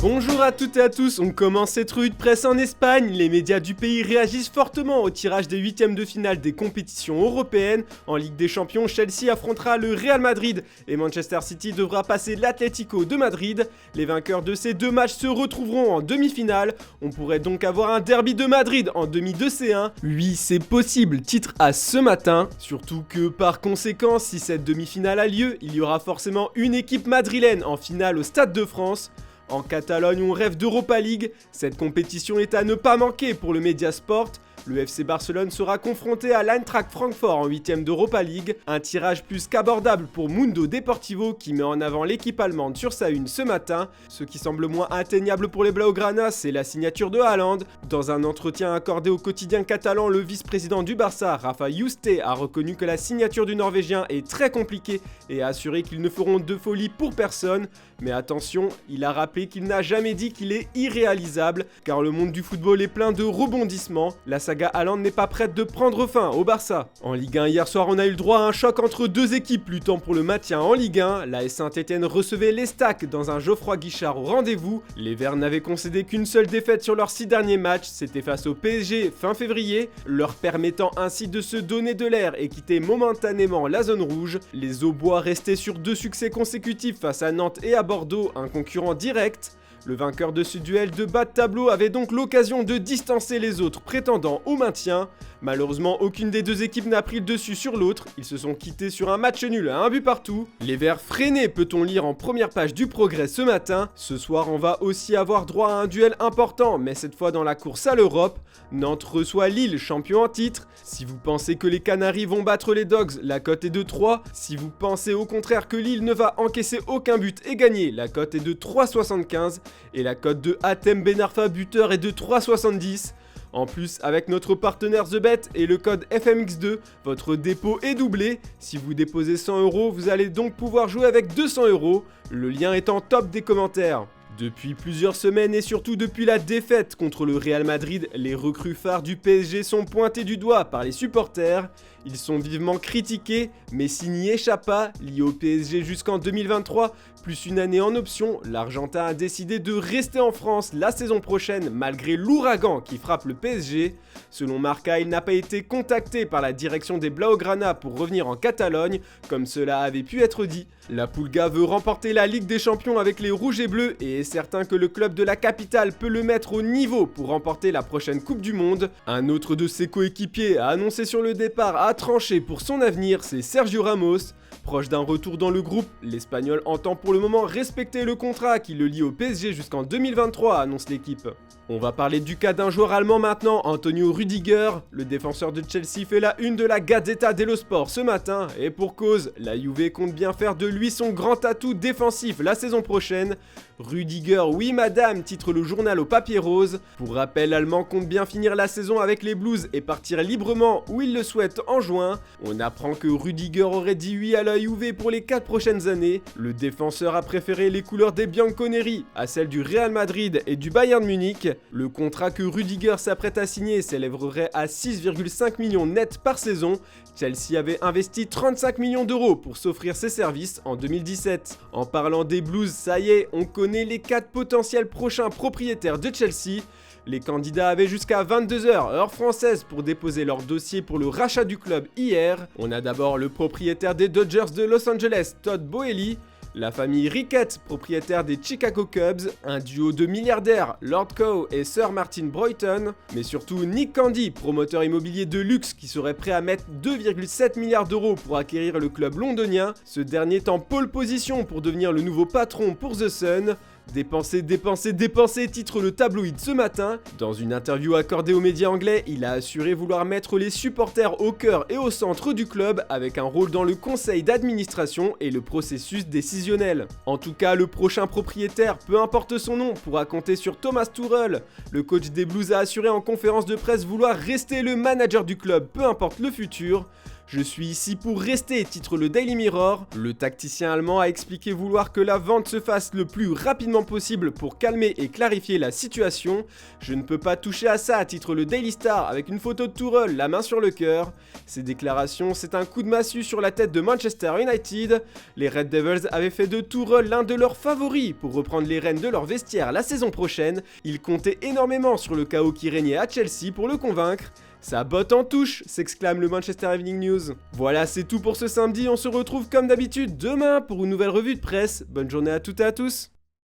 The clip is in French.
Bonjour à toutes et à tous, on commence cette revue de presse en Espagne. Les médias du pays réagissent fortement au tirage des huitièmes de finale des compétitions européennes. En Ligue des Champions, Chelsea affrontera le Real Madrid et Manchester City devra passer l'Atlético de Madrid. Les vainqueurs de ces deux matchs se retrouveront en demi-finale. On pourrait donc avoir un derby de Madrid en demi de C1. Oui, c'est possible, titre à ce matin. Surtout que par conséquent, si cette demi-finale a lieu, il y aura forcément une équipe madrilène en finale au Stade de France. En Catalogne, on rêve d'Europa League. Cette compétition est à ne pas manquer pour le Mediasport. Le FC Barcelone sera confronté à l'Eintracht Francfort en 8ème d'Europa League. Un tirage plus qu'abordable pour Mundo Deportivo qui met en avant l'équipe allemande sur sa une ce matin. Ce qui semble moins atteignable pour les Blaugrana, c'est la signature de Haaland. Dans un entretien accordé au quotidien catalan, le vice-président du Barça, Rafa Juste, a reconnu que la signature du Norvégien est très compliquée et a assuré qu'ils ne feront de folie pour personne. Mais attention, il a rappelé qu'il n'a jamais dit qu'il est irréalisable, car le monde du football est plein de rebondissements. La saga Haaland n'est pas prête de prendre fin au Barça. En Ligue 1, hier soir, on a eu le droit à un choc entre deux équipes luttant pour le maintien en Ligue 1. La S Saint-Etienne recevait l'Estac dans un Geoffroy Guichard au rendez-vous. Les Verts n'avaient concédé qu'une seule défaite sur leurs 6 derniers matchs, c'était face au PSG fin février, leur permettant ainsi de se donner de l'air et quitter momentanément la zone rouge. Les Aubois restaient sur 2 succès consécutifs face à Nantes et à Bordeaux, un concurrent direct. Le vainqueur de ce duel de bas de tableau avait donc l'occasion de distancer les autres prétendants au maintien. Malheureusement, aucune des deux équipes n'a pris le dessus sur l'autre. Ils se sont quittés sur un match nul à 1 but partout. Les Verts freinés, peut-on lire en première page du Progrès ce matin. Ce soir, on va aussi avoir droit à un duel important, mais cette fois dans la course à l'Europe. Nantes reçoit Lille, champion en titre. Si vous pensez que les Canaries vont battre les Dogs, la cote est de 3. Si vous pensez au contraire que Lille ne va encaisser aucun but et gagner, la cote est de 3,75. Et la cote de Hatem Ben Arfa buteur est de 3,70. En plus, avec notre partenaire TheBet et le code FMX2, votre dépôt est doublé. Si vous déposez 100 €, vous allez donc pouvoir jouer avec 200 €. Le lien est en top des commentaires. Depuis plusieurs semaines et surtout depuis la défaite contre le Real Madrid, les recrues phares du PSG sont pointés du doigt par les supporters. Ils sont vivement critiqués, Messi n'y échappe pas, lié au PSG jusqu'en 2023, plus une année en option, l'Argentin a décidé de rester en France la saison prochaine malgré l'ouragan qui frappe le PSG. Selon Marca, il n'a pas été contacté par la direction des Blaugrana pour revenir en Catalogne, comme cela avait pu être dit. La Pulga veut remporter la Ligue des Champions avec les Rouges et Bleus et est certain que le club de la capitale peut le mettre au niveau pour remporter la prochaine Coupe du Monde. Un autre de ses coéquipiers a annoncé sur le départ à trancher pour son avenir, c'est Sergio Ramos. Proche d'un retour dans le groupe, l'Espagnol entend pour le moment respecter le contrat qui le lie au PSG jusqu'en 2023, annonce l'équipe. On va parler du cas d'un joueur allemand maintenant, Antonio Rüdiger. Le défenseur de Chelsea fait la une de la Gazzetta dello Sport ce matin, et pour cause, la Juve compte bien faire de lui son grand atout défensif la saison prochaine. Rüdiger, oui madame, titre le journal au papier rose. Pour rappel, l'Allemand compte bien finir la saison avec les Blues et partir librement où il le souhaite en juin. On apprend que Rüdiger aurait dit oui à la Juve pour les 4 prochaines années. Le défenseur a préféré les couleurs des Bianconeri à celles du Real Madrid et du Bayern Munich. Le contrat que Rüdiger s'apprête à signer s'élèverait à 6,5 millions net par saison. Chelsea avait investi 35 millions d'euros pour s'offrir ses services en 2017. En parlant des Blues, ça y est, on connaît les 4 potentiels prochains propriétaires de Chelsea. Les candidats avaient jusqu'à 22h, heure française, pour déposer leur dossier pour le rachat du club hier. On a d'abord le propriétaire des Dodgers de Los Angeles, Todd Boehly, la famille Rickett, propriétaire des Chicago Cubs, un duo de milliardaires, Lord Coe et Sir Martin Boyton, mais surtout Nick Candy, promoteur immobilier de luxe qui serait prêt à mettre 2,7 milliards d'euros pour acquérir le club londonien, ce dernier est en pole position pour devenir le nouveau patron pour The Sun. Dépenser, dépenser, dépenser, titre le tabloïd ce matin. Dans une interview accordée aux médias anglais, il a assuré vouloir mettre les supporters au cœur et au centre du club avec un rôle dans le conseil d'administration et le processus décisionnel. En tout cas, le prochain propriétaire, peu importe son nom, pourra compter sur Thomas Tuchel. Le coach des Blues a assuré en conférence de presse vouloir rester le manager du club, peu importe le futur. Je suis ici pour rester, titre le Daily Mirror. Le tacticien allemand a expliqué vouloir que la vente se fasse le plus rapidement possible pour calmer et clarifier la situation. Je ne peux pas toucher à ça, titre le Daily Star avec une photo de Tuchel, la main sur le cœur. Ces déclarations, c'est un coup de massue sur la tête de Manchester United. Les Red Devils avaient fait de Tuchel l'un de leurs favoris pour reprendre les rênes de leur vestiaire la saison prochaine. Ils comptaient énormément sur le chaos qui régnait à Chelsea pour le convaincre. Ça botte en touche, s'exclame le Manchester Evening News. Voilà, c'est tout pour ce samedi, on se retrouve comme d'habitude demain pour une nouvelle revue de presse. Bonne journée à toutes et à tous.